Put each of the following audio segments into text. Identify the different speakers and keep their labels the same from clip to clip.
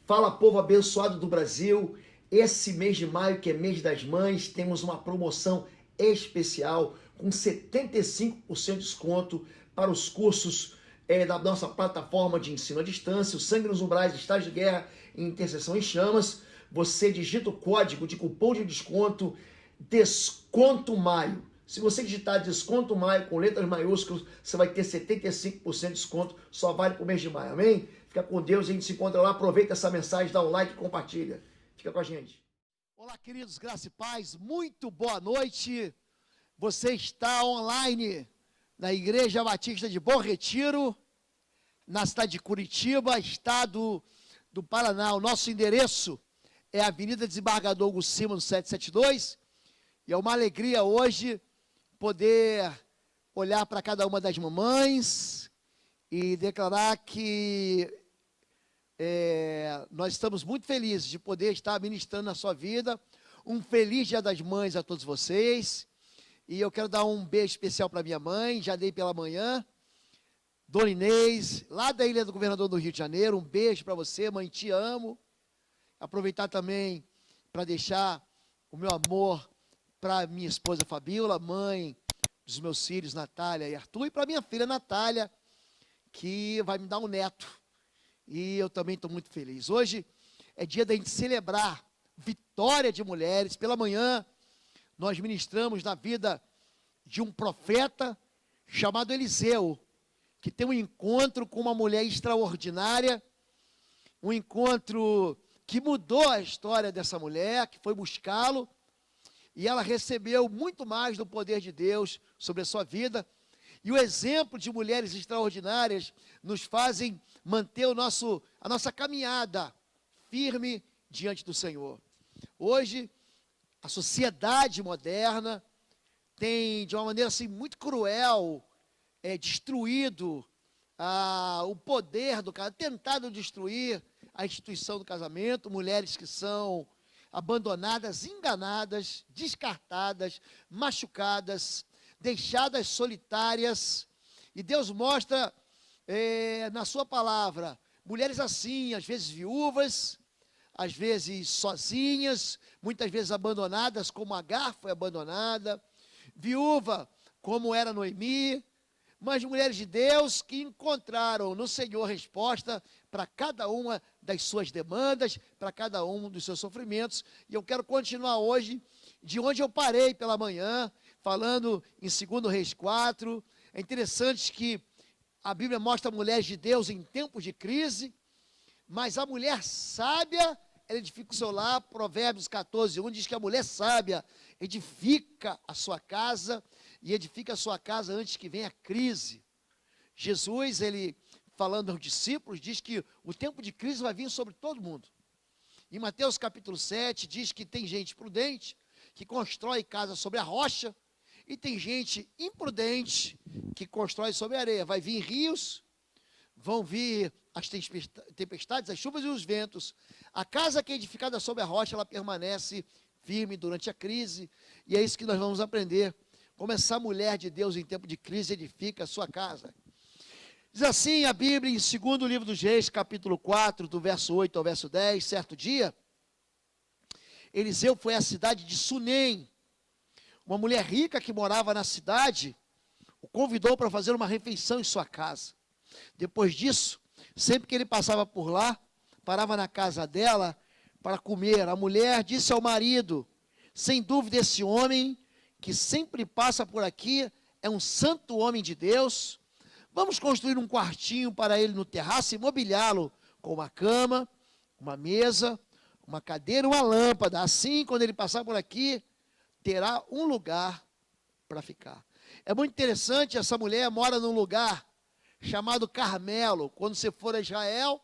Speaker 1: Fala, povo abençoado do Brasil. Esse mês de maio, que é mês das mães, temos uma promoção especial com 75% de desconto para os cursos da nossa plataforma de ensino à distância, o Sangue nos Umbrais, Estágio de Guerra e Intercessão em Chamas. Você digita o código de cupom de desconto Desconto Maio. Se você digitar Desconto Maio com letras maiúsculas, você vai ter 75% de desconto, só vale para o mês de maio, amém? Fica com Deus, a gente se encontra lá, aproveita essa mensagem, dá um like e compartilha. Fica com a gente.
Speaker 2: Olá, queridos, graça e paz, muito boa noite. Você está online na Igreja Batista de Bom Retiro, na cidade de Curitiba, estado do Paraná. O nosso endereço é a Avenida Desembargador Hugo Simões, 772, e é uma alegria hoje poder olhar para cada uma das mamães e declarar que nós estamos muito felizes de poder estar ministrando na sua vida. Um feliz Dia das Mães a todos vocês. E eu quero dar um beijo especial para minha mãe, já dei pela manhã, Dona Inês, lá da Ilha do Governador do Rio de Janeiro. Um beijo para você, mãe, te amo. Aproveitar também para deixar o meu amor para minha esposa Fabíola, mãe dos meus filhos Natália e Arthur, e para minha filha Natália, que vai me dar um neto. E eu também estou muito feliz. Hoje é dia da gente celebrar vitória de mulheres. Pela manhã, nós ministramos na vida de um profeta chamado Eliseu, que tem um encontro com uma mulher extraordinária, um encontro que mudou a história dessa mulher, que foi buscá-lo, e ela recebeu muito mais do poder de Deus sobre a sua vida. E o exemplo de mulheres extraordinárias nos fazem manter a nossa caminhada firme diante do Senhor. Hoje, a sociedade moderna tem, de uma maneira assim, muito cruel, destruído o poder do casamento, tentado destruir a instituição do casamento. Mulheres que são abandonadas, enganadas, descartadas, machucadas, deixadas solitárias. E Deus mostra na sua palavra mulheres assim, às vezes viúvas, às vezes sozinhas, muitas vezes abandonadas, como Agar foi abandonada, viúva, como era Noemi, mas mulheres de Deus que encontraram no Senhor resposta para cada uma das suas demandas, para cada um dos seus sofrimentos. E eu quero continuar hoje de onde eu parei pela manhã, falando em 2 Reis 4. É interessante que a Bíblia mostra mulheres de Deus em tempos de crise, mas a mulher sábia, ela edifica o seu lar. Provérbios 14:1 diz que a mulher sábia edifica a sua casa, e edifica a sua casa antes que venha a crise. Jesus, ele falando aos discípulos, diz que o tempo de crise vai vir sobre todo mundo. Em Mateus capítulo 7, diz que tem gente prudente, que constrói casa sobre a rocha, e tem gente imprudente, que constrói sobre a areia. Vai vir rios, vão vir as tempestades, as chuvas e os ventos. A casa que é edificada sobre a rocha, ela permanece firme durante a crise, e é isso que nós vamos aprender. Como essa mulher de Deus em tempo de crise edifica a sua casa. Diz assim a Bíblia em 2º livro dos Reis, capítulo 4, do verso 8 ao verso 10, certo dia, Eliseu foi à cidade de Sunem. Uma mulher rica que morava na cidade o convidou para fazer uma refeição em sua casa. Depois disso, sempre que ele passava por lá, parava na casa dela para comer. A mulher disse ao marido: sem dúvida esse homem que sempre passa por aqui é um santo homem de Deus. Vamos construir um quartinho para ele no terraço e mobiliá-lo com uma cama, uma mesa, uma cadeira, uma lâmpada. Assim, quando ele passar por aqui, terá um lugar para ficar. É muito interessante, essa mulher mora num lugar chamado Carmelo. Quando você for a Israel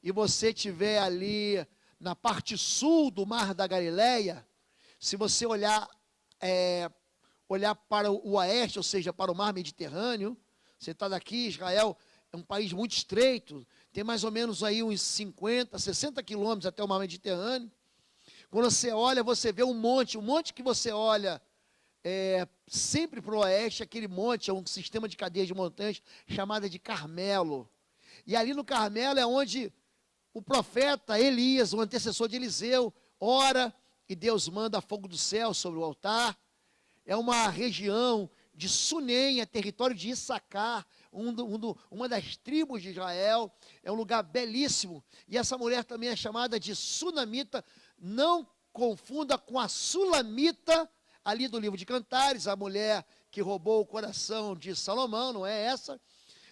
Speaker 2: e você estiver ali na parte sul do Mar da Galileia, se você olhar para o oeste, ou seja, para o mar Mediterrâneo, você está daqui, Israel é um país muito estreito, tem mais ou menos aí uns 50, 60 quilômetros até o mar Mediterrâneo. Quando você olha, você vê um monte que você olha sempre para o oeste. Aquele monte é um sistema de cadeias de montanhas chamada de Carmelo. E ali no Carmelo é onde o profeta Elias, o antecessor de Eliseu, ora e Deus manda fogo do céu sobre o altar. É uma região de Sunem, é território de Issacar, uma das tribos de Israel. É um lugar belíssimo. E essa mulher também é chamada de Sunamita. Não confunda com a Sulamita, ali do livro de Cantares, a mulher que roubou o coração de Salomão, não é essa.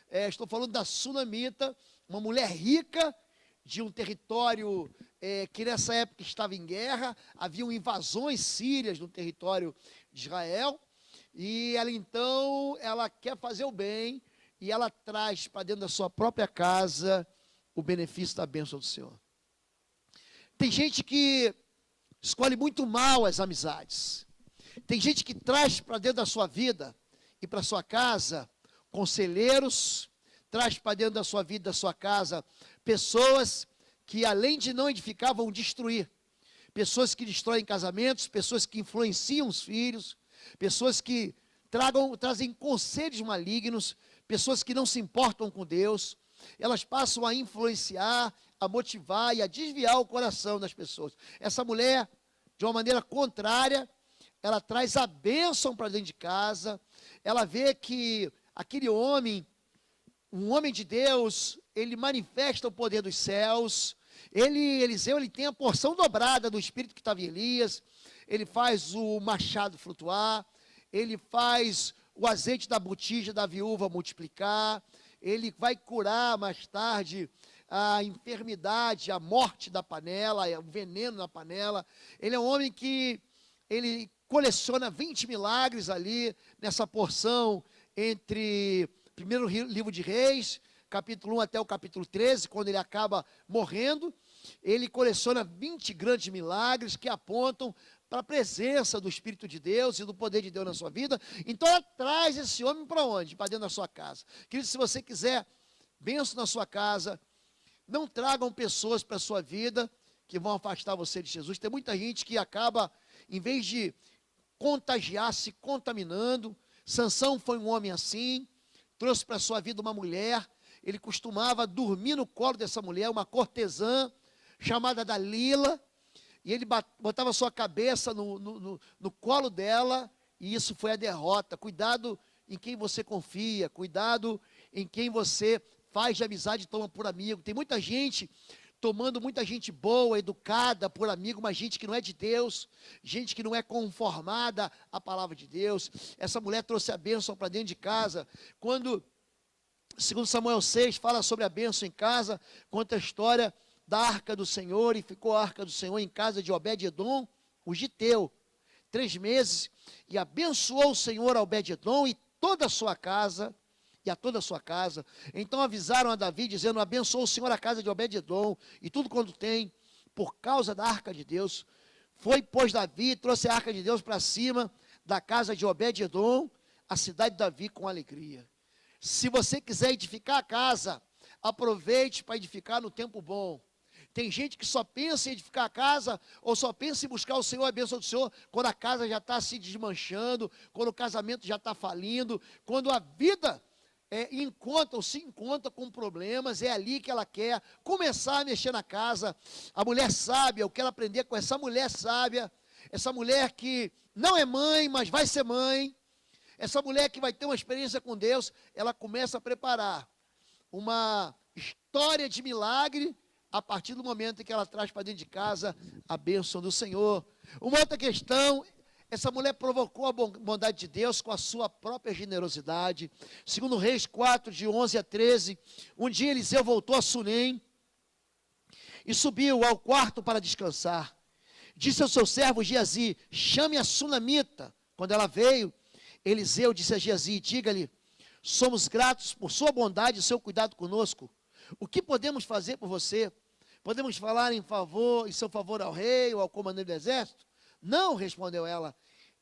Speaker 2: Estou falando da Sunamita, uma mulher rica, de um território que nessa época estava em guerra, haviam invasões sírias no território de Israel, e ela então, ela quer fazer o bem, e ela traz para dentro da sua própria casa o benefício da bênção do Senhor. Tem gente que escolhe muito mal as amizades, tem gente que traz para dentro da sua vida e para sua casa conselheiros, traz para dentro da sua vida, da sua casa, pessoas que além de não edificar, vão destruir. Pessoas que destroem casamentos, pessoas que influenciam os filhos, pessoas que trazem conselhos malignos, pessoas que não se importam com Deus. Elas passam a influenciar, a motivar e a desviar o coração das pessoas. Essa mulher, de uma maneira contrária, ela traz a bênção para dentro de casa. Ela vê que aquele homem, um homem de Deus, ele manifesta o poder dos céus. Eliseu, ele tem a porção dobrada do Espírito que estava em Elias. Ele faz o machado flutuar. Ele faz o azeite da botija da viúva multiplicar. Ele vai curar mais tarde a enfermidade, a morte da panela, o veneno na panela. Ele é um homem que ele coleciona 20 milagres ali nessa porção entre primeiro livro de Reis, capítulo 1 até o capítulo 13, quando ele acaba morrendo. Ele coleciona 20 grandes milagres que apontam para a presença do Espírito de Deus e do poder de Deus na sua vida. Então ela traz esse homem para onde? Para dentro da sua casa. Querido, se você quiser bênção na sua casa, não tragam pessoas para a sua vida que vão afastar você de Jesus. Tem muita gente que acaba, em vez de contagiar, se contaminando. Sansão foi um homem assim, trouxe para a sua vida uma mulher. Ele costumava dormir no colo dessa mulher, uma cortesã chamada Dalila, e ele botava sua cabeça no colo dela, e isso foi a derrota. Cuidado em quem você confia, cuidado em quem você faz de amizade e toma por amigo. Tem muita gente tomando muita gente boa, educada por amigo, mas gente que não é de Deus, gente que não é conformada à palavra de Deus. Essa mulher trouxe a bênção para dentro de casa. Quando, segundo Samuel 6, fala sobre a bênção em casa, conta a história da arca do Senhor, e ficou a arca do Senhor em casa de Obed-edom, o giteu, 3 meses, e abençoou o Senhor a Obed-edom e toda a sua casa, e a toda a sua casa. Então avisaram a Davi, dizendo: abençoou o Senhor a casa de Obed-edom, e tudo quanto tem, por causa da arca de Deus. Foi, pois, Davi, trouxe a arca de Deus para cima da casa de Obed-edom, a cidade de Davi, com alegria. Se você quiser edificar a casa, aproveite para edificar no tempo bom. Tem gente que só pensa em edificar a casa, ou só pensa em buscar o Senhor, a bênção do Senhor, quando a casa já está se desmanchando, quando o casamento já está falindo, quando a vida se encontra com problemas. É ali que ela quer começar a mexer na casa. A mulher sábia, eu quero aprender com essa mulher sábia, essa mulher que não é mãe, mas vai ser mãe, essa mulher que vai ter uma experiência com Deus. Ela começa a preparar uma história de milagre, a partir do momento em que ela traz para dentro de casa a bênção do Senhor. Uma outra questão: essa mulher provocou a bondade de Deus com a sua própria generosidade. Segundo Reis 4, de 11 a 13, um dia Eliseu voltou a Sunem e subiu ao quarto para descansar. Disse ao seu servo Geazi: chame a Sunamita. Quando ela veio, Eliseu disse a Geazi: diga-lhe, somos gratos por sua bondade e seu cuidado conosco. O que podemos fazer por você? Podemos falar em seu favor ao rei ou ao comandante do exército? Não, respondeu ela,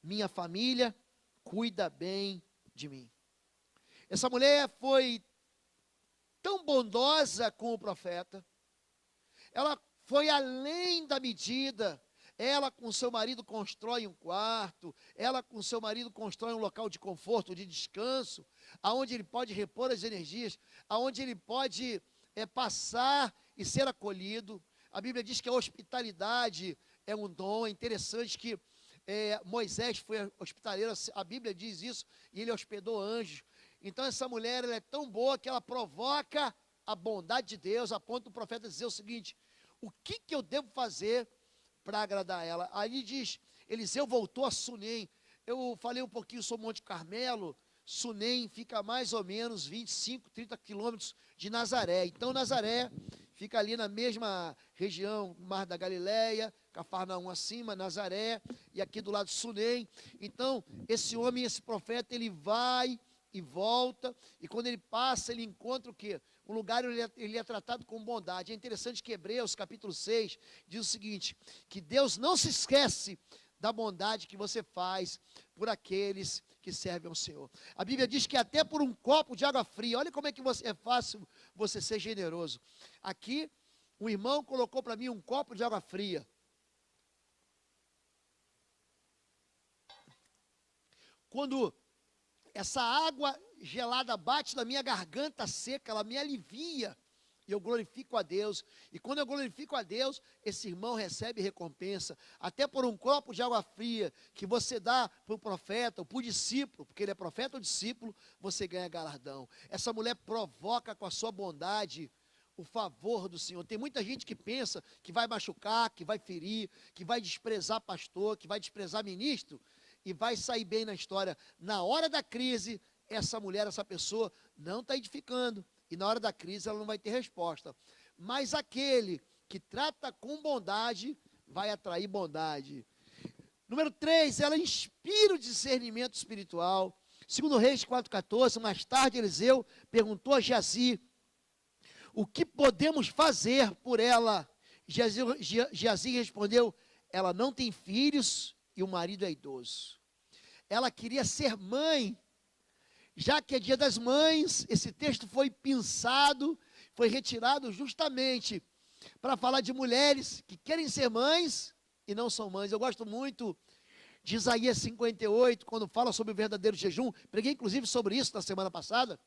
Speaker 2: minha família cuida bem de mim. Essa mulher foi tão bondosa com o profeta, ela foi além da medida. Ela com seu marido constrói um quarto, ela com seu marido constrói um local de conforto, de descanso, aonde ele pode repor as energias, aonde ele pode passar e ser acolhido. A Bíblia diz que a hospitalidade é um dom. É interessante que Moisés foi hospitaleiro, a Bíblia diz isso, e ele hospedou anjos. Então essa mulher, ela é tão boa que ela provoca a bondade de Deus, a ponto do profeta dizer o seguinte: o que eu devo fazer para agradar ela? Aí diz, Eliseu voltou a Sunem. Eu falei um pouquinho sobre o Monte Carmelo. Sunem fica mais ou menos 25, 30 quilômetros de Nazaré. Então Nazaré fica ali na mesma região, Mar da Galileia, Cafarnaum acima, Nazaré, e aqui do lado Sunem. Então esse homem, esse profeta, ele vai e volta, e quando ele passa, ele encontra o quê? Um lugar onde ele é tratado com bondade. É interessante que Hebreus capítulo 6 diz o seguinte, que Deus não se esquece da bondade que você faz por aqueles que servem ao Senhor. A Bíblia diz que até por um copo de água fria, olha como é que é fácil você ser generoso. Aqui, um irmão colocou para mim um copo de água fria. Quando essa água gelada bate na minha garganta seca, ela me alivia, e eu glorifico a Deus. E quando eu glorifico a Deus, esse irmão recebe recompensa, até por um copo de água fria, que você dá para o profeta, ou para o discípulo, porque ele é profeta ou discípulo, você ganha galardão. Essa mulher provoca com a sua bondade o favor do Senhor. Tem muita gente que pensa que vai machucar, que vai ferir, que vai desprezar pastor, que vai desprezar ministro, e vai sair bem na história. Na hora da crise, essa mulher, essa pessoa não está edificando, e na hora da crise ela não vai ter resposta. Mas aquele que trata com bondade, vai atrair bondade. Número 3, ela inspira o discernimento espiritual. Segundo Reis 4,14, mais tarde Eliseu perguntou a Geazi, o que podemos fazer por ela? Geazi respondeu, ela não tem filhos e o marido é idoso. Ela queria ser mãe, já que é dia das mães. Esse texto foi pensado, foi retirado justamente para falar de mulheres que querem ser mães e não são mães. Eu gosto muito de Isaías 58, quando fala sobre o verdadeiro jejum. Preguei inclusive sobre isso na semana passada.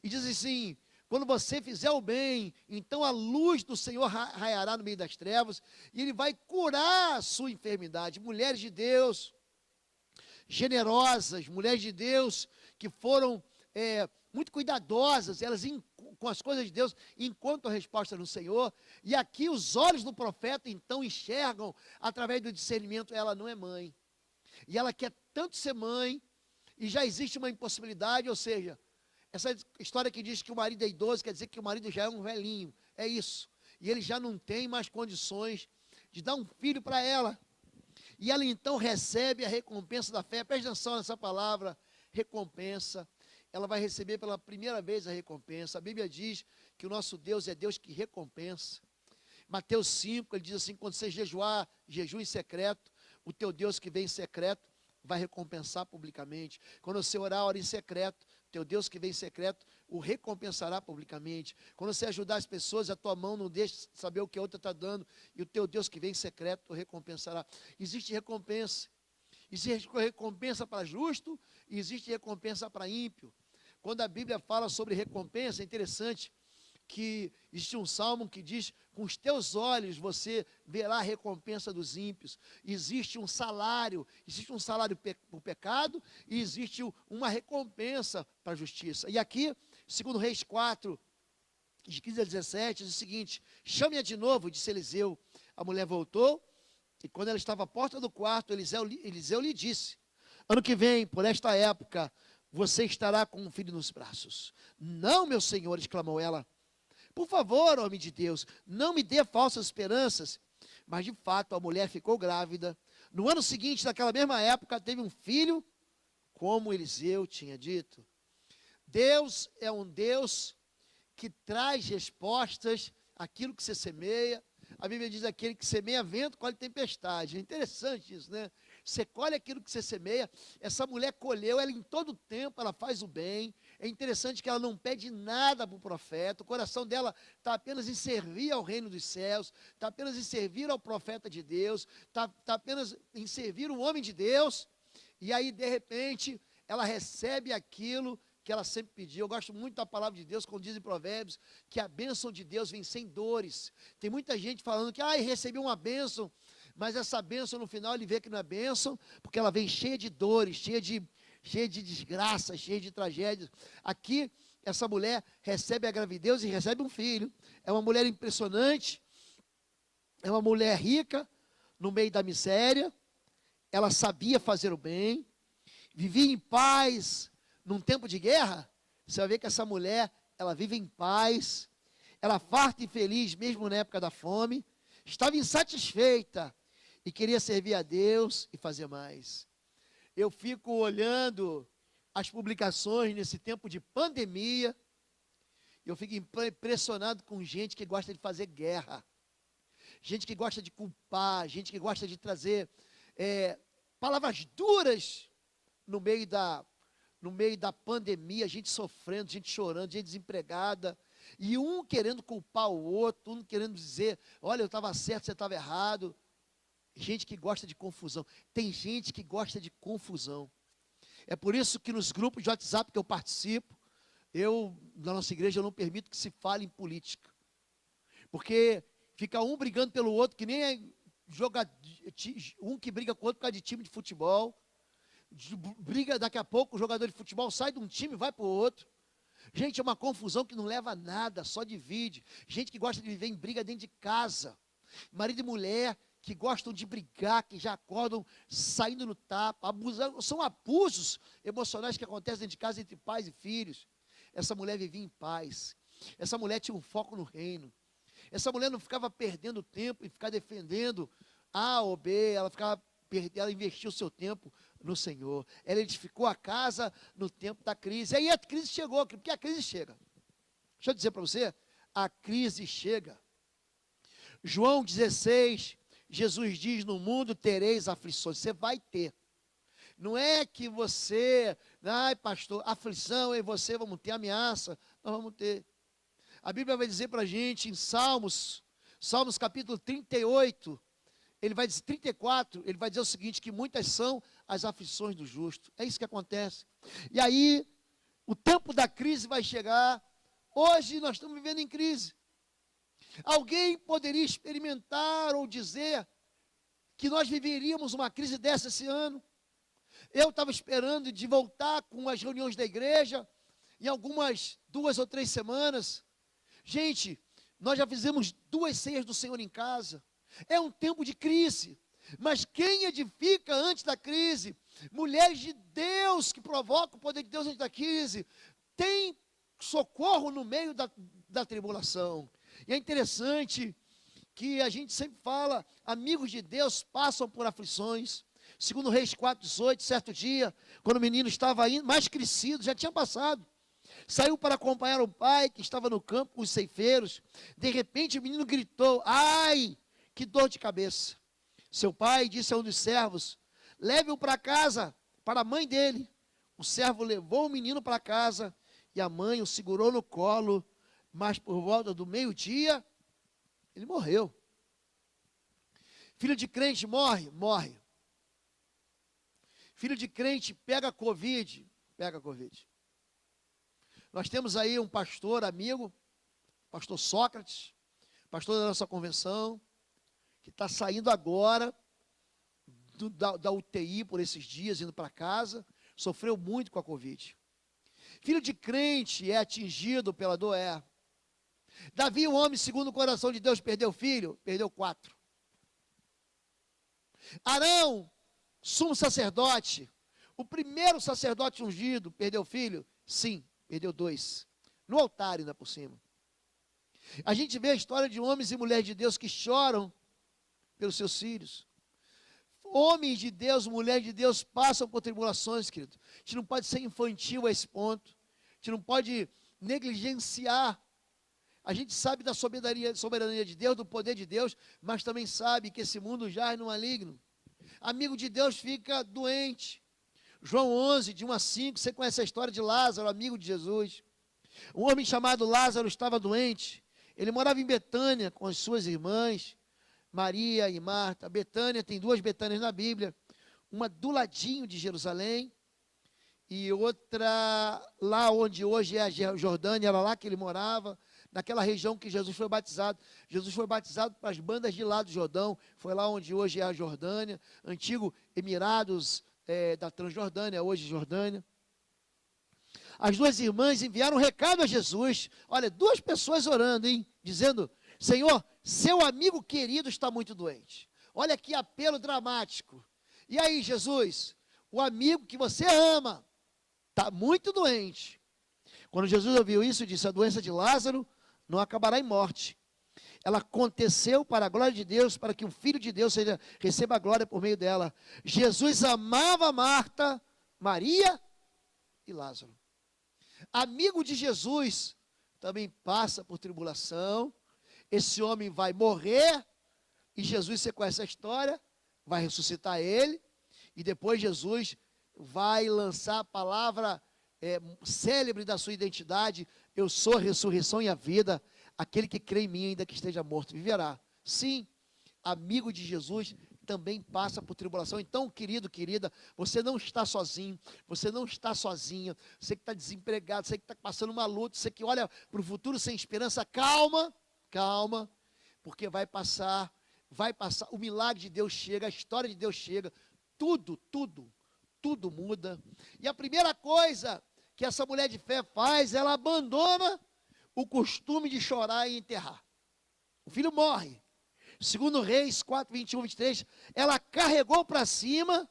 Speaker 2: E diz assim, quando você fizer o bem, então a luz do Senhor raiará no meio das trevas, e Ele vai curar a sua enfermidade. Mulheres de Deus, generosas, mulheres de Deus, que foram muito cuidadosas, elas com as coisas de Deus, encontram a resposta no Senhor. E aqui os olhos do profeta, então, enxergam, através do discernimento, ela não é mãe. E ela quer tanto ser mãe, e já existe uma impossibilidade, ou seja, essa história que diz que o marido é idoso, quer dizer que o marido já é um velhinho, é isso. E ele já não tem mais condições de dar um filho para ela. E ela então recebe a recompensa da fé. Preste atenção nessa palavra, recompensa. Ela vai receber pela primeira vez a recompensa. A Bíblia diz que o nosso Deus é Deus que recompensa. Mateus 5, ele diz assim, quando você jejuar, jejum em secreto, o teu Deus que vem em secreto vai recompensar publicamente. Quando você orar, ora em secreto, teu Deus que vem em secreto o recompensará publicamente. Quando você ajudar as pessoas, a tua mão não deixa saber o que a outra está dando, e o teu Deus que vem em secreto o recompensará. Existe recompensa. Existe recompensa para justo e existe recompensa para ímpio. Quando a Bíblia fala sobre recompensa, é interessante que existe um salmo que diz, com os teus olhos você verá a recompensa dos ímpios. Existe um salário por pecado e existe uma recompensa para a justiça. E aqui, segundo Reis 4, de 15 a 17, diz o seguinte, chame-a de novo, disse Eliseu. A mulher voltou, e quando ela estava à porta do quarto, Eliseu lhe disse, ano que vem, por esta época, você estará com um filho nos braços. Não, meu senhor, exclamou ela. Por favor, homem de Deus, não me dê falsas esperanças. Mas, de fato, a mulher ficou grávida. No ano seguinte, naquela mesma época, teve um filho, como Eliseu tinha dito. Deus é um Deus que traz respostas àquilo que você semeia. A Bíblia diz, aquele que semeia vento, colhe tempestade. É interessante isso, né? Você colhe aquilo que você semeia. Essa mulher colheu, ela em todo tempo, ela faz o bem. É interessante que ela não pede nada para o profeta. O coração dela está apenas em servir ao reino dos céus, está apenas em servir ao profeta de Deus, está apenas em servir o homem de Deus. E aí, de repente, ela recebe aquilo que ela sempre pediu. Eu gosto muito da palavra de Deus, quando diz em Provérbios, que a bênção de Deus vem sem dores. Tem muita gente falando que, recebi uma bênção, mas essa bênção no final ele vê que não é bênção, porque ela vem cheia de dores, cheia de desgraças, cheia de tragédias. Aqui, essa mulher recebe a gravidez e recebe um filho. É uma mulher impressionante, é uma mulher rica, no meio da miséria. Ela sabia fazer o bem, vivia em paz. Num tempo de guerra, você vai ver que essa mulher, ela vive em paz, ela farta e feliz, mesmo na época da fome, estava insatisfeita e queria servir a Deus e fazer mais. Eu fico olhando as publicações nesse tempo de pandemia, eu fico impressionado com gente que gosta de fazer guerra, gente que gosta de culpar, gente que gosta de trazer palavras duras no meio da pandemia, gente sofrendo, gente chorando, gente desempregada, e um querendo culpar o outro, um querendo dizer, olha, eu estava certo, você estava errado. Gente que gosta de confusão. Tem gente que gosta de confusão. É por isso que nos grupos de WhatsApp que eu participo, na nossa igreja, eu não permito que se fale em política. Porque fica um brigando pelo outro, que nem um que briga com o outro por causa de time de futebol. Briga, daqui a pouco o jogador de futebol sai de um time e vai para o outro. Gente, é uma confusão que não leva a nada, só divide. Gente que gosta de viver em briga dentro de casa. Marido e mulher que gostam de brigar, que já acordam saindo no tapa, abusando. São abusos emocionais que acontecem dentro de casa entre pais e filhos. Essa mulher vivia em paz. Essa mulher tinha um foco no reino. Essa mulher não ficava perdendo tempo em ficar defendendo A ou B, ela investiu o seu tempo no Senhor. Ela edificou a casa no tempo da crise. Aí a crise chegou, porque a crise chega. Deixa eu dizer para você, a crise chega. João 16, Jesus diz, no mundo tereis aflições. Você vai ter. Não é que você, pastor, aflição, eu e você vamos ter ameaça. Nós vamos ter. A Bíblia vai dizer para a gente em Salmos capítulo 38, ele vai dizer, 34, ele vai dizer o seguinte, que muitas são as aflições do justo. É isso que acontece. E aí, o tempo da crise vai chegar. Hoje nós estamos vivendo em crise. Alguém poderia experimentar ou dizer que nós viveríamos uma crise dessa esse ano? Eu estava esperando de voltar com as reuniões da igreja, em algumas 2 ou 3 semanas. Gente, nós já fizemos 2 ceias do Senhor em casa. É um tempo de crise, mas quem edifica antes da crise? Mulheres de Deus que provocam o poder de Deus antes da crise, tem socorro no meio da tribulação. E é interessante que a gente sempre fala, amigos de Deus passam por aflições. Segundo Reis 4:18, certo dia, quando o menino estava mais crescido, já tinha passado, saiu para acompanhar o pai que estava no campo com os ceifeiros. De repente o menino gritou, ai, que dor de cabeça. Seu pai disse a um dos servos, leve-o para casa, para a mãe dele. O servo levou o menino para casa e a mãe o segurou no colo, mas por volta do meio-dia, ele morreu. Filho de crente morre? Morre. Filho de crente pega Covid? Pega Covid. Nós temos aí um pastor amigo, pastor Sócrates, pastor da nossa convenção, que está saindo agora da UTI por esses dias, indo para casa, sofreu muito com a Covid. Filho de crente é atingido pela dor? É. Davi, o homem segundo o coração de Deus, perdeu filho? Perdeu 4. Arão, sumo sacerdote, o primeiro sacerdote ungido, perdeu filho? Sim, perdeu 2. No altar ainda por cima. A gente vê a história de homens e mulheres de Deus que choram pelos seus filhos. Homens de Deus, mulheres de Deus passam por tribulações, querido. A gente não pode ser infantil a esse ponto. A gente não pode negligenciar. A gente sabe da soberania de Deus, do poder de Deus, mas também sabe que esse mundo jaz no maligno. Amigo de Deus fica doente. João 11, de 1 a 5, você conhece a história de Lázaro, amigo de Jesus. Um homem chamado Lázaro estava doente. Ele morava em Betânia com as suas irmãs, Maria e Marta. Betânia, tem 2 Betânias na Bíblia, uma do ladinho de Jerusalém e outra lá onde hoje é a Jordânia, era lá que ele morava, naquela região que Jesus foi batizado. Jesus foi batizado para as bandas de lá do Jordão, foi lá onde hoje é a Jordânia, antigo Emirados da Transjordânia, hoje Jordânia. As duas irmãs enviaram um recado a Jesus, olha, duas pessoas orando, hein, dizendo, Senhor, seu amigo querido está muito doente. Olha que apelo dramático. E aí, Jesus, o amigo que você ama está muito doente. Quando Jesus ouviu isso, disse, a doença de Lázaro não acabará em morte. Ela aconteceu para a glória de Deus, para que o Filho de Deus receba a glória por meio dela. Jesus amava Marta, Maria e Lázaro. Amigo de Jesus também passa por tribulação. Esse homem vai morrer, e Jesus, você conhece a história, vai ressuscitar ele, e depois Jesus vai lançar a palavra célebre da sua identidade, eu sou a ressurreição e a vida, aquele que crê em mim, ainda que esteja morto, viverá. Sim, amigo de Jesus também passa por tribulação. Então, querido, querida, você não está sozinho, você não está sozinha, você que está desempregado, você que está passando uma luta, você que olha para o futuro sem esperança, calma, calma, porque vai passar, o milagre de Deus chega, a história de Deus chega, tudo muda. E a primeira coisa que essa mulher de fé faz, ela abandona o costume de chorar e enterrar. O filho morre. Segundo Reis 4, 21, 23, ela carregou para cima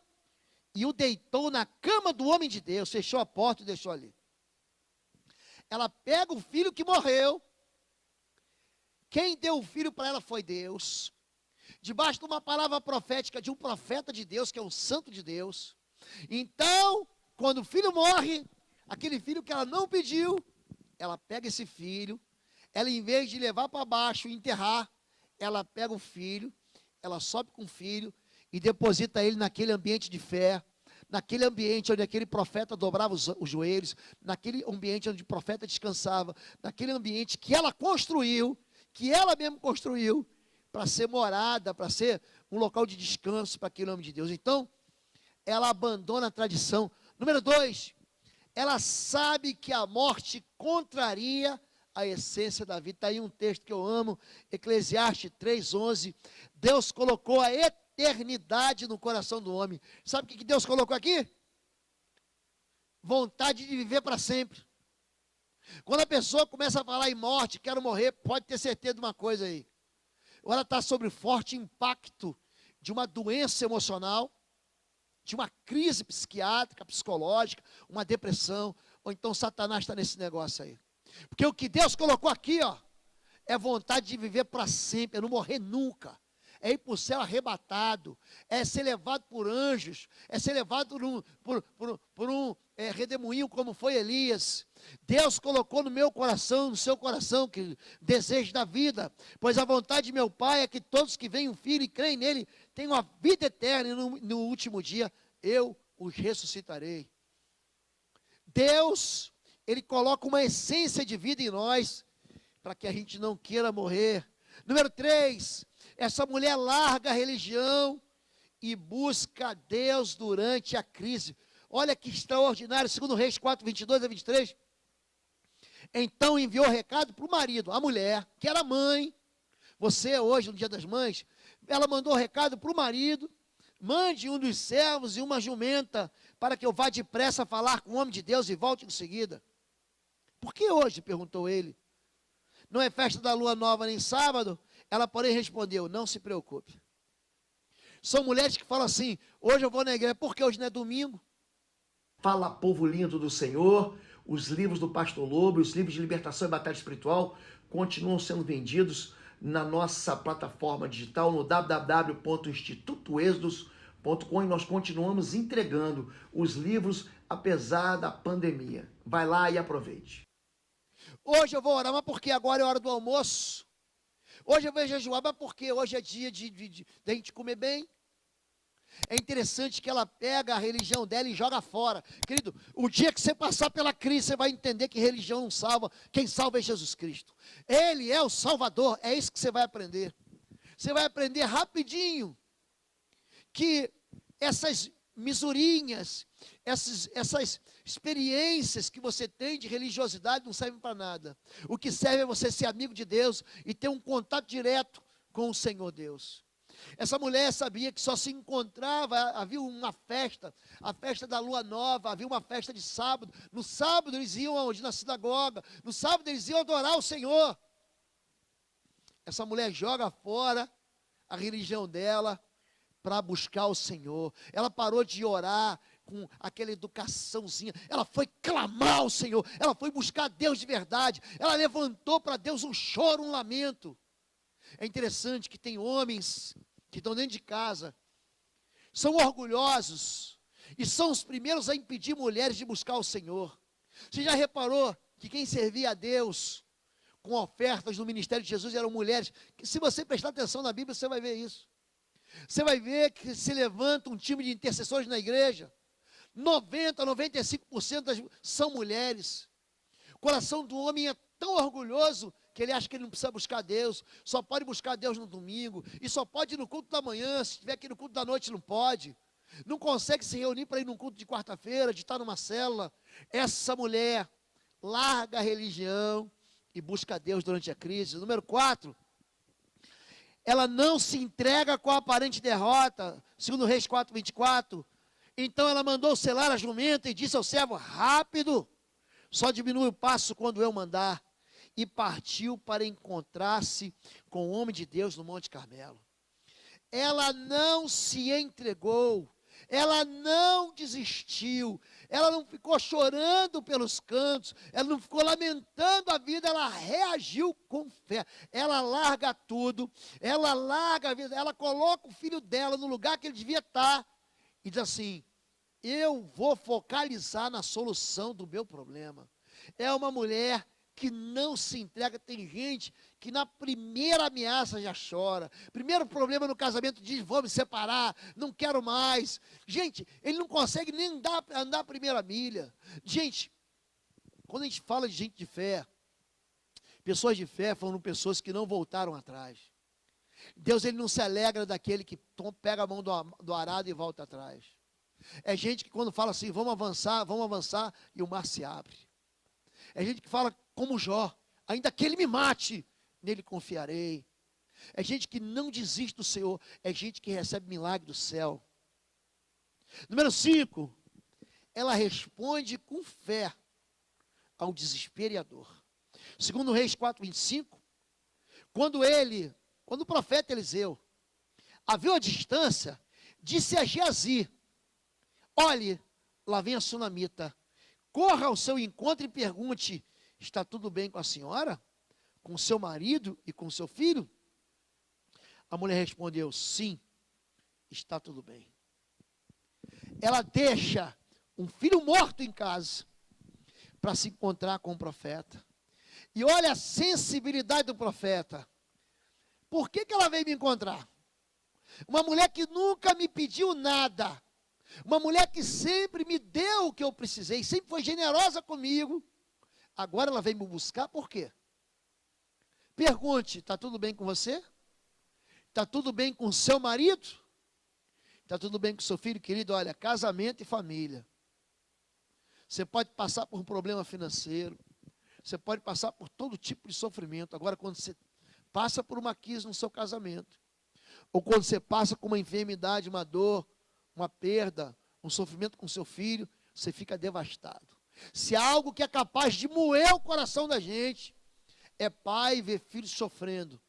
Speaker 2: e o deitou na cama do homem de Deus, fechou a porta e deixou ali. Ela pega o filho que morreu, quem deu o filho para ela foi Deus, debaixo de uma palavra profética de um profeta de Deus, que é um santo de Deus. Então, quando o filho morre, aquele filho que ela não pediu, ela pega esse filho, ela em vez de levar para baixo e enterrar, ela pega o filho, ela sobe com o filho e deposita ele naquele ambiente de fé, naquele ambiente onde aquele profeta dobrava os joelhos, naquele ambiente onde o profeta descansava, naquele ambiente que ela construiu, que ela mesma construiu, para ser morada, para ser um local de descanso para aquele homem de Deus. Então, ela abandona a tradição. Número 2, ela sabe que a morte contraria a essência da vida. Está aí um texto que eu amo, Eclesiastes 3:11. Deus colocou a eternidade no coração do homem. Sabe o que Deus colocou aqui? Vontade de viver para sempre. Quando a pessoa começa a falar em morte, quero morrer, pode ter certeza de uma coisa aí. Ou ela está sob forte impacto de uma doença emocional, de uma crise psiquiátrica, psicológica, uma depressão, ou então Satanás está nesse negócio aí. Porque o que Deus colocou aqui, ó, é vontade de viver para sempre, é não morrer nunca, é ir para o céu arrebatado, é ser levado por anjos, é ser levado por um redemoinho como foi Elias. Deus colocou no meu coração, no seu coração, que desejo da vida, pois a vontade de meu Pai é que todos que veem o Filho e creem nele tenham a vida eterna, e no último dia eu os ressuscitarei. Deus, Ele coloca uma essência de vida em nós, para que a gente não queira morrer. Número 3, essa mulher larga a religião e busca Deus durante a crise. Olha que extraordinário, segundo Reis 4, 22 a 23. Então enviou recado para o marido, a mulher, que era mãe. Você hoje, no dia das mães, ela mandou recado para o marido, mande um dos servos e uma jumenta, para que eu vá depressa falar com o homem de Deus e volte em seguida. Por que hoje? Perguntou ele. Não é festa da lua nova nem sábado? Ela, porém, respondeu, não se preocupe. São mulheres que falam assim, hoje eu vou na igreja, porque hoje não é domingo.
Speaker 1: Fala, povo lindo do Senhor, os livros do Pastor Lobo, os livros de libertação e batalha espiritual continuam sendo vendidos na nossa plataforma digital no www.institutoexodos.com e nós continuamos entregando os livros apesar da pandemia. Vai lá e aproveite.
Speaker 2: Hoje eu vou orar, mas porque agora é hora do almoço. Hoje eu vou jejuar, mas porque hoje é dia de a gente comer bem. É interessante que ela pega a religião dela e joga fora. Querido, o dia que você passar pela crise, você vai entender que religião não salva. Quem salva é Jesus Cristo. Ele é o Salvador, é isso que você vai aprender. Você vai aprender rapidinho que essas misurinhas, essas experiências que você tem de religiosidade não servem para nada. O que serve é você ser amigo de Deus e ter um contato direto com o Senhor Deus. Essa mulher sabia que só se encontrava, havia uma festa, a festa da lua nova, havia uma festa de sábado. No sábado eles iam aonde? Na sinagoga. No sábado eles iam adorar o Senhor. Essa mulher joga fora a religião dela para buscar o Senhor. Ela parou de orar com aquela educaçãozinha. Ela foi clamar ao Senhor. Ela foi buscar Deus de verdade. Ela levantou para Deus um choro, um lamento. É interessante que tem homens que estão dentro de casa, são orgulhosos e são os primeiros a impedir mulheres de buscar o Senhor. Você já reparou que quem servia a Deus com ofertas no ministério de Jesus eram mulheres? Que, se você prestar atenção na Bíblia, você vai ver isso. Você vai ver que se levanta um time de intercessores na igreja, 95% são mulheres. O coração do homem é tão orgulhoso que ele acha que ele não precisa buscar Deus, só pode buscar Deus no domingo, e só pode ir no culto da manhã, se estiver aqui no culto da noite não pode, não consegue se reunir para ir num culto de quarta-feira, de estar numa célula. Essa mulher larga a religião e busca Deus durante a crise. Número 4, ela não se entrega com a aparente derrota, segundo Reis 4:24, então ela mandou selar a jumenta e disse ao servo: rápido, só diminui o passo quando eu mandar. E partiu para encontrar-se com o homem de Deus no Monte Carmelo. Ela não se entregou, ela não desistiu, ela não ficou chorando pelos cantos, ela não ficou lamentando a vida, ela reagiu com fé. Ela larga tudo, ela larga a vida, ela coloca o filho dela no lugar que ele devia estar e diz assim: eu vou focalizar na solução do meu problema. É uma mulher que não se entrega. Tem gente que na primeira ameaça já chora, primeiro problema no casamento diz: vou me separar, não quero mais. Gente, ele não consegue nem andar a primeira milha. Gente, quando a gente fala de gente de fé, pessoas de fé foram pessoas que não voltaram atrás. Deus, ele não se alegra daquele que pega a mão do arado e volta atrás. É gente que quando fala assim: vamos avançar, e o mar se abre. É gente que fala como Jó: ainda que ele me mate, nele confiarei. É gente que não desiste do Senhor. É gente que recebe milagre do céu. Número 5, ela responde com fé ao desespero e à dor. Segundo Reis 4:25, quando o profeta Eliseu a viu à distância, disse a Geazi: olhe, lá vem a sunamita, corra ao seu encontro e pergunte: está tudo bem com a senhora? Com seu marido e com seu filho? A mulher respondeu: sim, está tudo bem. Ela deixa um filho morto em casa para se encontrar com o profeta. E olha a sensibilidade do profeta. Por que ela veio me encontrar? Uma mulher que nunca me pediu nada, uma mulher que sempre me deu o que eu precisei, sempre foi generosa comigo. Agora ela vem me buscar, por quê? Pergunte: está tudo bem com você? Está tudo bem com o seu marido? Está tudo bem com o seu filho? Querido, olha, casamento e família. Você pode passar por um problema financeiro, você pode passar por todo tipo de sofrimento. Agora, quando você passa por uma crise no seu casamento, ou quando você passa com uma enfermidade, uma dor, uma perda, um sofrimento com seu filho, você fica devastado. Se há algo que é capaz de moer o coração da gente, é pai ver filho sofrendo,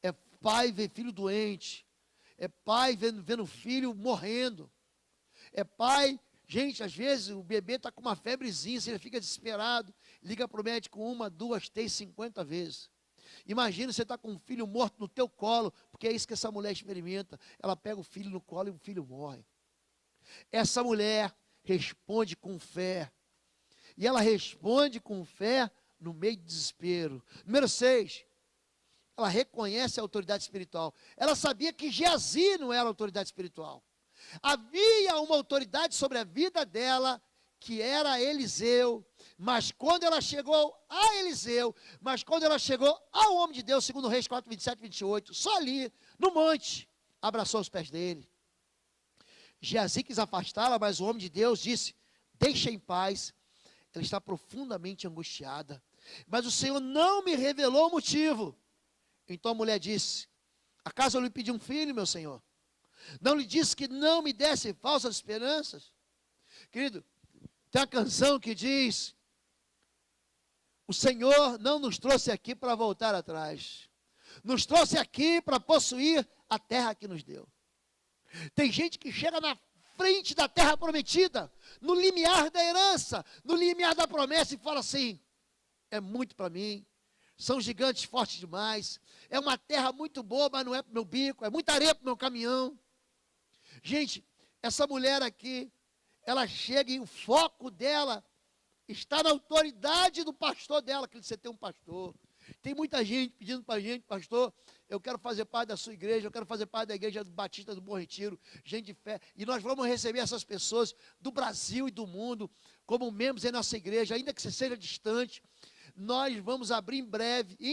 Speaker 2: é pai ver filho doente, é pai vendo filho morrendo, é pai, gente, às vezes o bebê está com uma febrezinha, você fica desesperado, liga para o médico 1, 2, 3, 50 vezes. Imagina você está com um filho morto no teu colo, porque é isso que essa mulher experimenta. Ela pega o filho no colo e o filho morre. Essa mulher responde com fé. E ela responde com fé no meio de desespero. Número 6, ela reconhece a autoridade espiritual. Ela sabia que Geazi não era autoridade espiritual. Havia uma autoridade sobre a vida dela, que era Eliseu. Mas quando ela chegou a Eliseu, mas quando ela chegou ao homem de Deus, segundo Reis 4:27 e 28, só ali, no monte, abraçou os pés dele. Geazi quis afastá-la, mas o homem de Deus disse: deixa em paz, ela está profundamente angustiada. Mas o Senhor não me revelou o motivo. Então a mulher disse: acaso eu lhe pedi um filho, meu senhor? Não lhe disse que não me desse falsas esperanças? Querido, tem uma canção que diz: o Senhor não nos trouxe aqui para voltar atrás, nos trouxe aqui para possuir a terra que nos deu. Tem gente que chega na frente da terra prometida, no limiar da herança, no limiar da promessa, e fala assim: é muito para mim, são gigantes fortes demais, é uma terra muito boa, mas não é para o meu bico, é muita areia para o meu caminhão. Gente, essa mulher aqui, ela chega e o foco dela está na autoridade do pastor dela, que você tem um pastor. Tem muita gente pedindo para a gente: pastor, eu quero fazer parte da sua igreja, eu quero fazer parte da igreja Batista do Bom Retiro, gente de fé, e nós vamos receber essas pessoas do Brasil e do mundo, como membros em nossa igreja, ainda que você seja distante. Nós vamos abrir em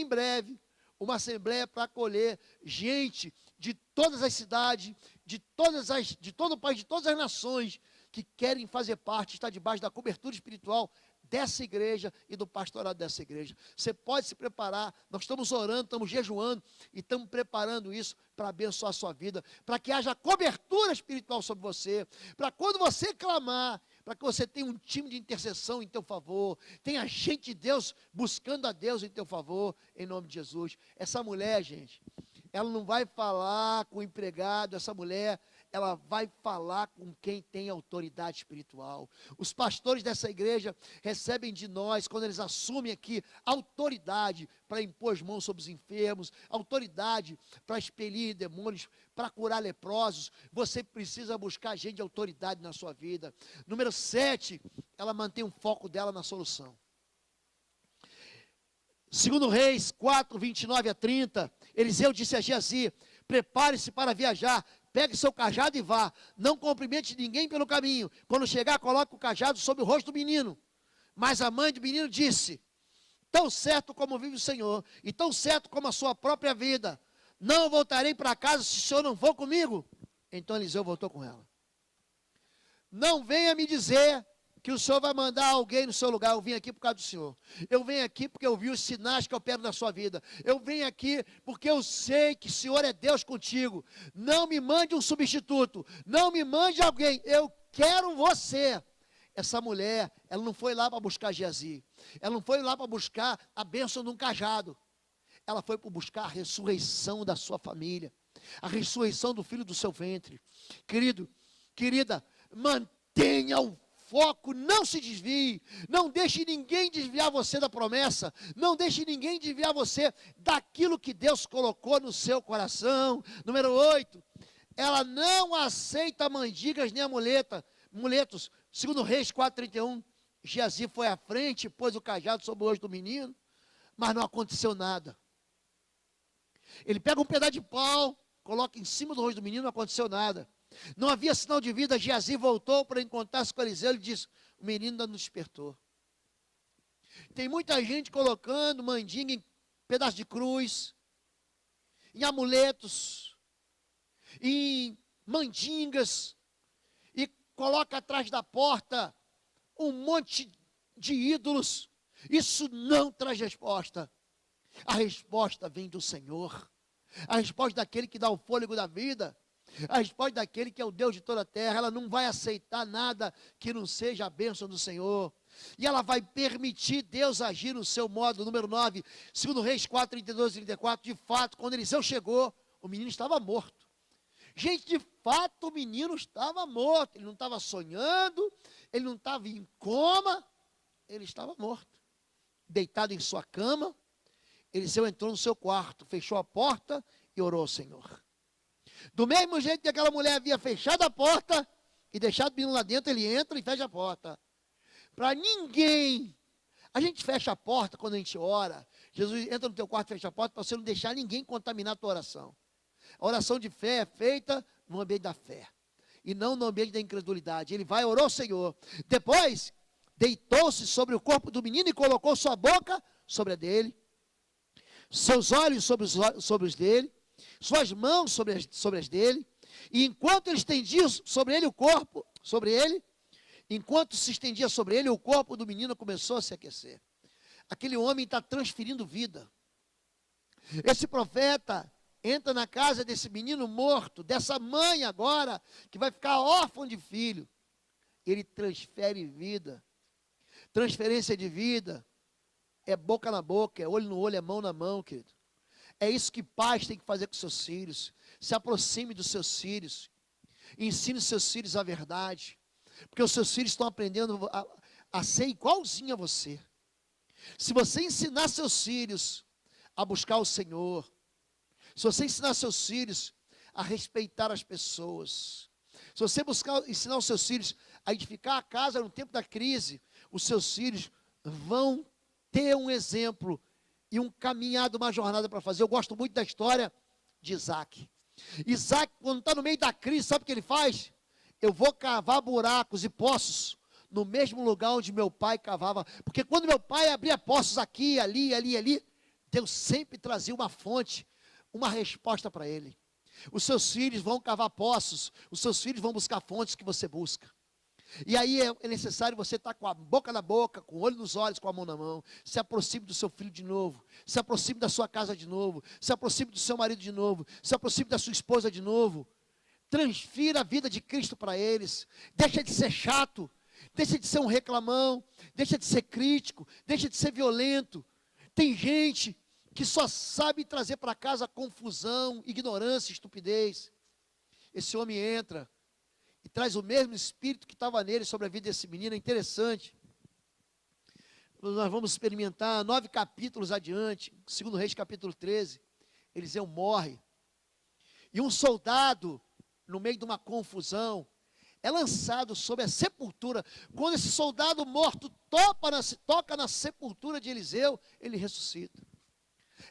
Speaker 2: breve, uma assembleia para acolher gente de todas as cidades, de todo o país, de todas as nações, que querem fazer parte, estar debaixo da cobertura espiritual dessa igreja e do pastorado dessa igreja. Você pode se preparar, nós estamos orando, estamos jejuando e estamos preparando isso para abençoar a sua vida, para que haja cobertura espiritual sobre você, para quando você clamar, para que você tenha um time de intercessão em teu favor, tenha gente de Deus buscando a Deus em teu favor, em nome de Jesus. Essa mulher, gente, ela não vai falar com o empregado, essa mulher, ela vai falar com quem tem autoridade espiritual. Os pastores dessa igreja recebem de nós, quando eles assumem aqui, autoridade para impor as mãos sobre os enfermos, autoridade para expelir demônios, para curar leprosos. Você precisa buscar gente de autoridade na sua vida. Número 7, ela mantém o foco dela na solução. 2 Reis 4, 29 a 30, Eliseu disse a Geazi: prepare-se para viajar, pegue seu cajado e vá, não cumprimente ninguém pelo caminho, quando chegar coloque o cajado sobre o rosto do menino. Mas a mãe do menino disse: tão certo como vive o Senhor, e tão certo como a sua própria vida, não voltarei para casa se o Senhor não for comigo. Então Eliseu voltou com ela. Não venha me dizer que o Senhor vai mandar alguém no seu lugar. Eu vim aqui por causa do Senhor. Eu venho aqui porque eu vi os sinais que operam na sua vida. Eu venho aqui porque eu sei que o Senhor é Deus contigo. Não me mande um substituto. Não me mande alguém. Eu quero você. Essa mulher, ela não foi lá para buscar Geazi. Ela não foi lá para buscar a bênção de um cajado. Ela foi para buscar a ressurreição da sua família. A ressurreição do filho do seu ventre. Querido, querida, mantenha o foco, não se desvie, não deixe ninguém desviar você da promessa, não deixe ninguém desviar você daquilo que Deus colocou no seu coração. Número 8, ela não aceita mendigas nem amuletos. 2 Reis 4:31, Geazi foi à frente, pôs o cajado sobre o rosto do menino, mas não aconteceu nada. Ele pega um pedaço de pau, coloca em cima do rosto do menino, não aconteceu nada. Não havia sinal de vida. Geazi voltou para encontrar-se com Eliseu e disse: o menino ainda não despertou. Tem muita gente colocando mandinga em pedaço de cruz, em amuletos, em mandingas, e coloca atrás da porta um monte de ídolos. Isso não traz resposta. A resposta vem do Senhor. A resposta daquele que dá o fôlego da vida. A resposta daquele que é o Deus de toda a terra. Ela não vai aceitar nada que não seja a bênção do Senhor. E ela vai permitir Deus agir no seu modo. Número 9, 2 Reis 4, 32 e 34. De fato, quando Eliseu chegou, o menino estava morto. Gente, de fato o menino estava morto. Ele não estava sonhando, ele não estava em coma, ele estava morto. Deitado em sua cama, Eliseu entrou no seu quarto, fechou a porta e orou ao Senhor. Do mesmo jeito que aquela mulher havia fechado a porta e deixado o menino lá dentro, ele entra e fecha a porta. Para ninguém. A gente fecha a porta quando a gente ora. Jesus entra no teu quarto e fecha a porta para você não deixar ninguém contaminar a tua oração. A oração de fé é feita no ambiente da fé e não no ambiente da incredulidade. Ele vai orar ao Senhor. Depois, deitou-se sobre o corpo do menino e colocou sua boca sobre a dele, seus olhos sobre os dele, suas mãos sobre as dele, E enquanto se estendia sobre ele, o corpo do menino começou a se aquecer. Aquele homem está transferindo vida. Esse profeta entra na casa desse menino morto, dessa mãe agora, que vai ficar órfã de filho. Ele transfere vida. Transferência de vida é boca na boca, é olho no olho, é mão na mão, querido. É isso que pais têm que fazer com seus filhos. Se aproxime dos seus filhos. Ensine os seus filhos a verdade. Porque os seus filhos estão aprendendo a ser igualzinho a você. Se você ensinar seus filhos a buscar o Senhor, se você ensinar seus filhos a respeitar as pessoas, se você ensinar os seus filhos a edificar a casa no tempo da crise, os seus filhos vão ter um exemplo e um caminhado, uma jornada para fazer. Eu gosto muito da história de Isaac. Isaac, quando está no meio da crise, sabe o que ele faz? Eu vou cavar buracos e poços no mesmo lugar onde meu pai cavava. Porque quando meu pai abria poços aqui, ali, Deus sempre trazia uma fonte, uma resposta para ele. Os seus filhos vão cavar poços, os seus filhos vão buscar fontes que você busca. E aí é necessário você estar com a boca na boca, com o olho nos olhos, com a mão na mão. Se aproxime do seu filho de novo, se aproxime da sua casa de novo, se aproxime do seu marido de novo, se aproxime da sua esposa de novo. Transfira a vida de Cristo para eles. Deixa de ser chato, deixa de ser um reclamão, deixa de ser crítico, deixa de ser violento. Tem gente que só sabe trazer para casa confusão, ignorância, estupidez. Esse homem entra e traz o mesmo espírito que estava nele sobre a vida desse menino. É interessante. Nós vamos experimentar 9 capítulos adiante, 2 Reis capítulo 13, Eliseu morre. E um soldado, no meio de uma confusão, é lançado sobre a sepultura. Quando esse soldado morto toca na sepultura de Eliseu, ele ressuscita.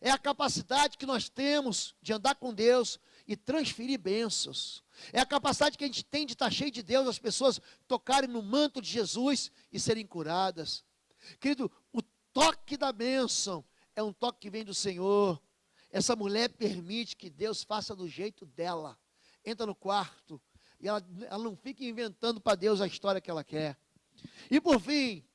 Speaker 2: É a capacidade que nós temos de andar com Deus e transferir bênçãos. É a capacidade que a gente tem de estar cheio de Deus, as pessoas tocarem no manto de Jesus e serem curadas. Querido, o toque da bênção é um toque que vem do Senhor. Essa mulher permite que Deus faça do jeito dela. Entra no quarto e ela não fica inventando para Deus a história que ela quer. E por fim,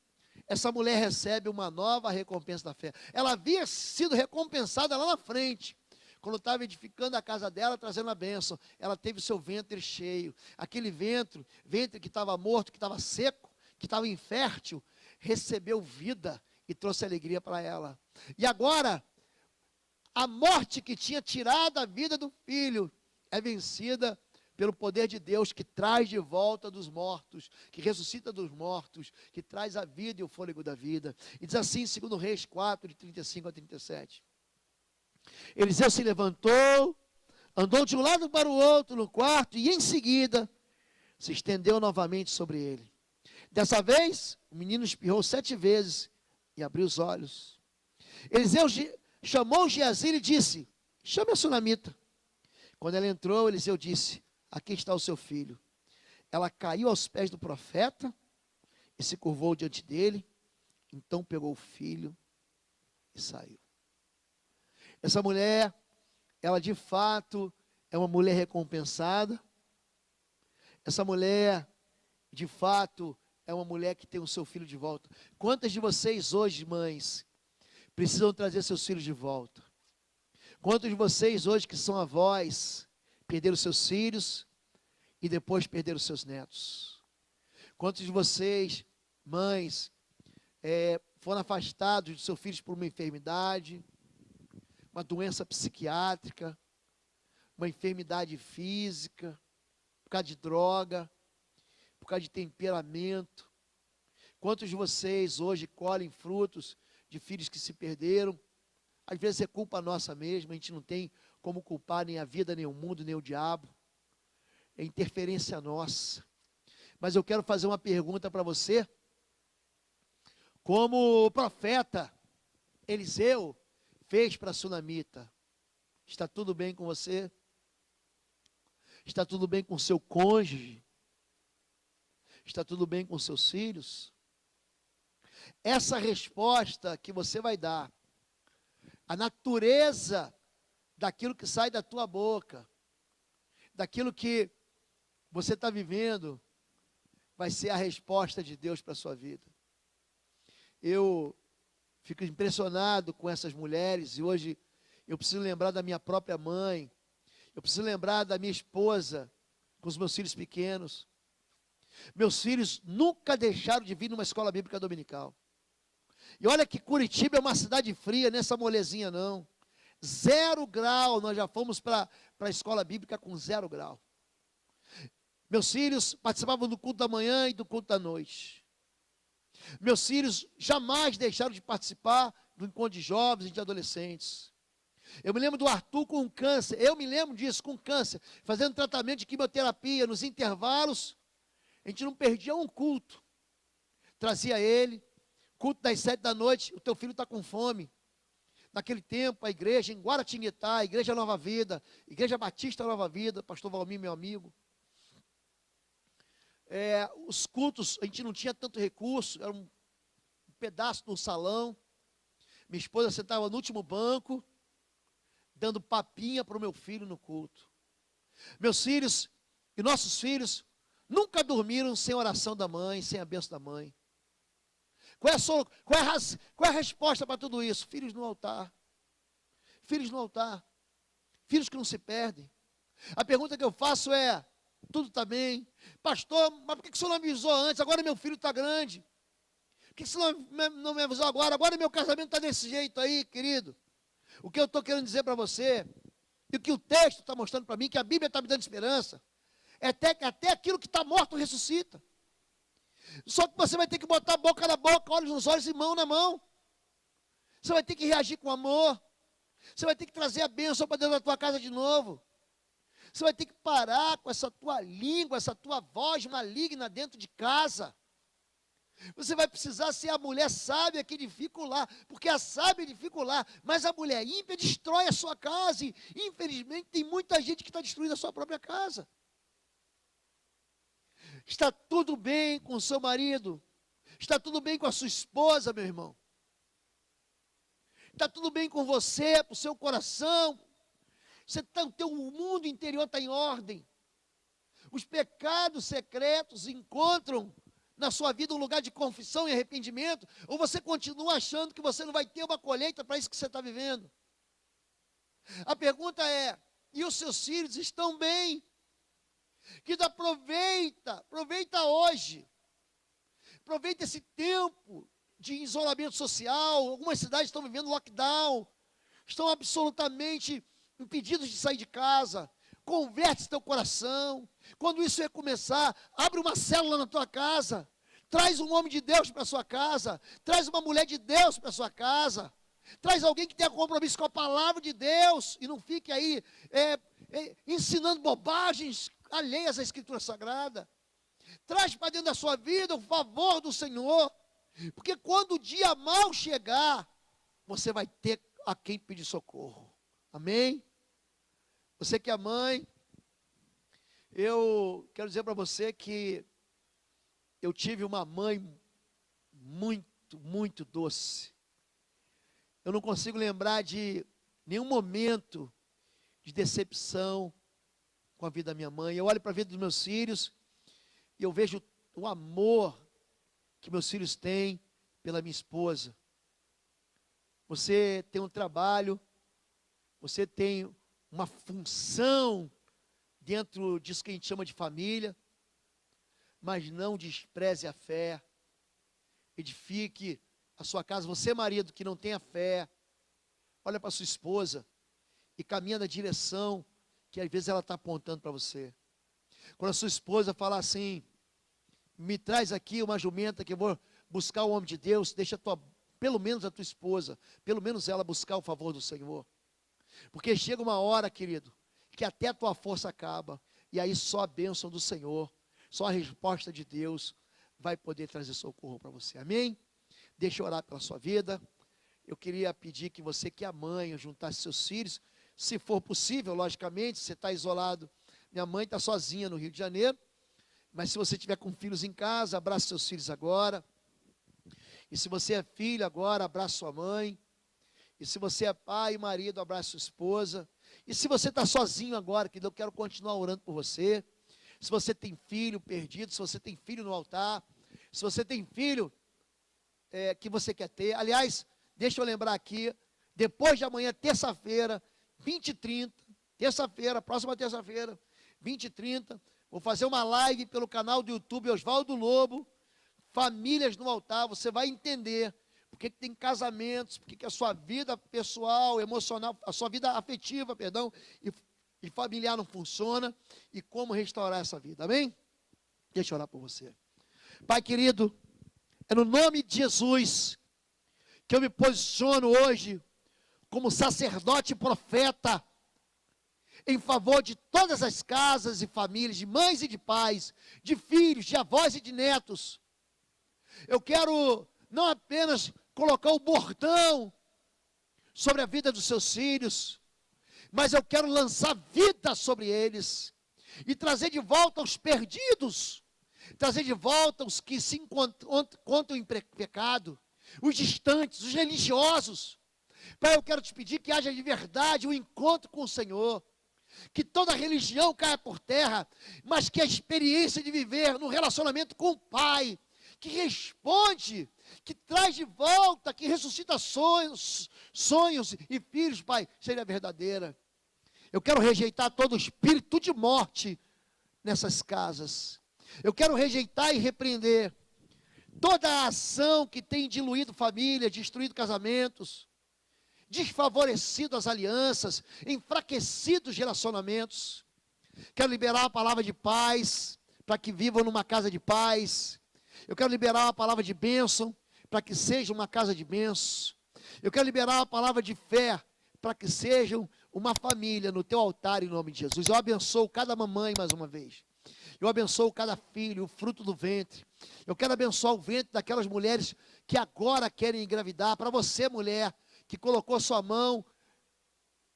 Speaker 2: essa mulher recebe uma nova recompensa da fé. Ela havia sido recompensada lá na frente, quando estava edificando a casa dela, trazendo a bênção. Ela teve o seu ventre cheio. Aquele ventre que estava morto, que estava seco, que estava infértil, recebeu vida e trouxe alegria para ela. E agora, a morte que tinha tirado a vida do filho é vencida pelo poder de Deus, que traz de volta dos mortos, que ressuscita dos mortos, que traz a vida e o fôlego da vida. E diz assim, 2 Reis 4, de 35 a 37. Eliseu se levantou, andou de um lado para o outro no quarto, e em seguida se estendeu novamente sobre ele. Dessa vez, o menino espirrou 7 vezes e abriu os olhos. Eliseu chamou Geazi e disse: chame a sunamita. Quando ela entrou, Eliseu disse: aqui está o seu filho. Ela caiu aos pés do profeta e se curvou diante dele. Então pegou o filho e saiu. Essa mulher, ela de fato é uma mulher recompensada. Essa mulher, de fato, é uma mulher que tem o seu filho de volta. Quantas de vocês hoje, mães, precisam trazer seus filhos de volta? Quantos de vocês hoje que são avós, perderam seus filhos e depois perderam seus netos? Quantos de vocês, mães, foram afastados de seus filhos por uma enfermidade, uma doença psiquiátrica, uma enfermidade física, por causa de droga, por causa de temperamento? Quantos de vocês hoje colhem frutos de filhos que se perderam? Às vezes é culpa nossa mesmo, a gente não tem como culpar nem a vida, nem o mundo, nem o diabo. É interferência nossa. Mas eu quero fazer uma pergunta para você. Como o profeta Eliseu fez para a sunamita: está tudo bem com você? Está tudo bem com o seu cônjuge? Está tudo bem com seus filhos? Essa resposta que você vai dar, a natureza daquilo que sai da tua boca, daquilo que você está vivendo vai ser a resposta de Deus para a sua vida. Eu fico impressionado com essas mulheres, e hoje eu preciso lembrar da minha própria mãe, eu preciso lembrar da minha esposa, com os meus filhos pequenos. Meus filhos nunca deixaram de vir numa escola bíblica dominical. E olha que Curitiba é uma cidade fria, nessa molezinha não. 0 grau, nós já fomos para a escola bíblica com 0 grau. Meus filhos participavam do culto da manhã e do culto da noite. Meus filhos jamais deixaram de participar do encontro de jovens e de adolescentes. Eu me lembro do Arthur com câncer, eu me lembro disso, com câncer, fazendo tratamento de quimioterapia, nos intervalos, a gente não perdia um culto. Trazia ele, culto das 7 da noite, o teu filho está com fome. Naquele tempo, a igreja em Guaratinguetá, a Igreja Nova Vida, Igreja Batista Nova Vida, pastor Valmir, meu amigo. Os cultos, a gente não tinha tanto recurso, era um pedaço do salão. Minha esposa sentava no último banco, dando papinha para o meu filho no culto. Meus filhos e nossos filhos nunca dormiram sem a oração da mãe, sem a bênção da mãe. Qual é a resposta para tudo isso? Filhos no altar. Filhos no altar. Filhos que não se perdem. A pergunta que eu faço é: tudo está bem? Pastor, mas por que o senhor não avisou antes? Agora meu filho está grande. Por que o senhor não me avisou agora? Agora meu casamento está desse jeito aí, querido. O que eu estou querendo dizer para você, e o que o texto está mostrando para mim, que a Bíblia está me dando esperança, é até aquilo que está morto ressuscita. Só que você vai ter que botar a boca na boca, olhos nos olhos e mão na mão. Você vai ter que reagir com amor. Você vai ter que trazer a bênção para dentro da tua casa de novo. Você vai ter que parar com essa tua língua, essa tua voz maligna dentro de casa. Você vai precisar ser a mulher sábia que edifica o lar, porque a sábia edifica o lar, mas a mulher ímpia destrói a sua casa, e infelizmente tem muita gente que está destruindo a sua própria casa. Está tudo bem com o seu marido, está tudo bem com a sua esposa, meu irmão, está tudo bem com você, com o seu coração, o teu mundo interior está em ordem, os pecados secretos encontram na sua vida um lugar de confissão e arrependimento, ou você continua achando que você não vai ter uma colheita para isso que você está vivendo? A pergunta é: e os seus filhos estão bem? Que aproveita hoje, aproveita esse tempo de isolamento social. Algumas cidades estão vivendo lockdown, estão absolutamente impedidos de sair de casa. Converte teu coração. Quando isso recomeçar, abre uma célula na tua casa, traz um homem de Deus para a sua casa, traz uma mulher de Deus para a sua casa, traz alguém que tenha compromisso com a palavra de Deus, e não fique aí ensinando bobagens alheias à Escritura Sagrada. Traz para dentro da sua vida o favor do Senhor, porque quando o dia mau chegar, você vai ter a quem pedir socorro. Amém? Você que é mãe, eu quero dizer para você que eu tive uma mãe muito, muito doce. Eu não consigo lembrar de nenhum momento de decepção com a vida da minha mãe. Eu olho para a vida dos meus filhos e eu vejo o amor que meus filhos têm pela minha esposa. Você tem um trabalho, você tem uma função dentro disso que a gente chama de família, mas não despreze a fé, edifique a sua casa. Você, marido, que não tem a fé, olha para sua esposa e caminha na direção que às vezes ela está apontando para você. Quando a sua esposa falar assim: me traz aqui uma jumenta que eu vou buscar o homem de Deus, deixa pelo menos a tua esposa, pelo menos ela buscar o favor do Senhor. Porque chega uma hora, querido, que até a tua força acaba, e aí só a bênção do Senhor, só a resposta de Deus vai poder trazer socorro para você. Amém? Deixa eu orar pela sua vida. Eu queria pedir que você, que é mãe, juntasse seus filhos, se for possível, logicamente, você está isolado. Minha mãe está sozinha no Rio de Janeiro, mas se você tiver com filhos em casa, abraça seus filhos agora. E se você é filho agora, abraça sua mãe. E se você é pai e marido, abraça sua esposa. E se você está sozinho agora, querido, eu quero continuar orando por você. Se você tem filho perdido, se você tem filho no altar, se você tem filho que você quer ter. Aliás, deixa eu lembrar aqui, depois de amanhã, terça-feira, 20h30, terça-feira, próxima terça-feira, 20h30, vou fazer uma live pelo canal do YouTube Oswaldo Lobo, Famílias no Altar. Você vai entender porque que tem casamentos, porque que a sua vida pessoal, emocional, a sua vida afetiva, perdão, e familiar não funciona, e como restaurar essa vida, amém? Deixa eu orar por você. Pai querido, é no nome de Jesus que eu me posiciono hoje como sacerdote e profeta em favor de todas as casas e famílias, de mães e de pais, de filhos, de avós e de netos. Eu quero não apenas colocar o bordão sobre a vida dos seus filhos, mas eu quero lançar vida sobre eles e trazer de volta os perdidos, trazer de volta os que se encontram em pecado, os distantes, os religiosos. Pai, eu quero te pedir que haja de verdade um encontro com o Senhor, que toda religião caia por terra, mas que a experiência de viver no relacionamento com o Pai, que responde, que traz de volta, que ressuscita sonhos e filhos, Pai, seja verdadeira. Eu quero rejeitar todo espírito de morte nessas casas. Eu quero rejeitar e repreender toda a ação que tem diluído famílias, destruído casamentos, desfavorecido as alianças, enfraquecido os relacionamentos. Quero liberar a palavra de paz, para que vivam numa casa de paz. Eu quero liberar a palavra de bênção, para que seja uma casa de bênção. Eu quero liberar a palavra de fé, para que sejam uma família no teu altar, em nome de Jesus. Eu abençoo cada mamãe mais uma vez. Eu abençoo cada filho, o fruto do ventre. Eu quero abençoar o ventre daquelas mulheres que agora querem engravidar. Para você, mulher, que colocou sua mão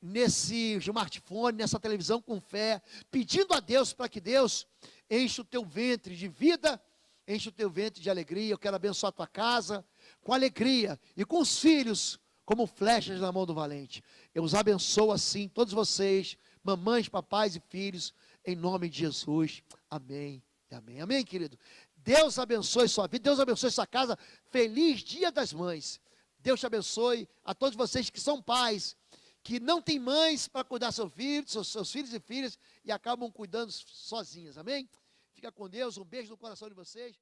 Speaker 2: nesse smartphone, nessa televisão com fé, pedindo a Deus para que Deus enche o teu ventre de vida, enche o teu ventre de alegria. Eu quero abençoar a tua casa com alegria e com os filhos como flechas na mão do valente. Eu os abençoo assim, todos vocês, mamães, papais e filhos, em nome de Jesus. Amém e amém. Amém, querido? Deus abençoe sua vida, Deus abençoe sua casa. Feliz Dia das Mães. Deus te abençoe a todos vocês que são pais, que não têm mães para cuidar seus filhos e filhas, e acabam cuidando sozinhas. Amém? Fica com Deus, um beijo no coração de vocês.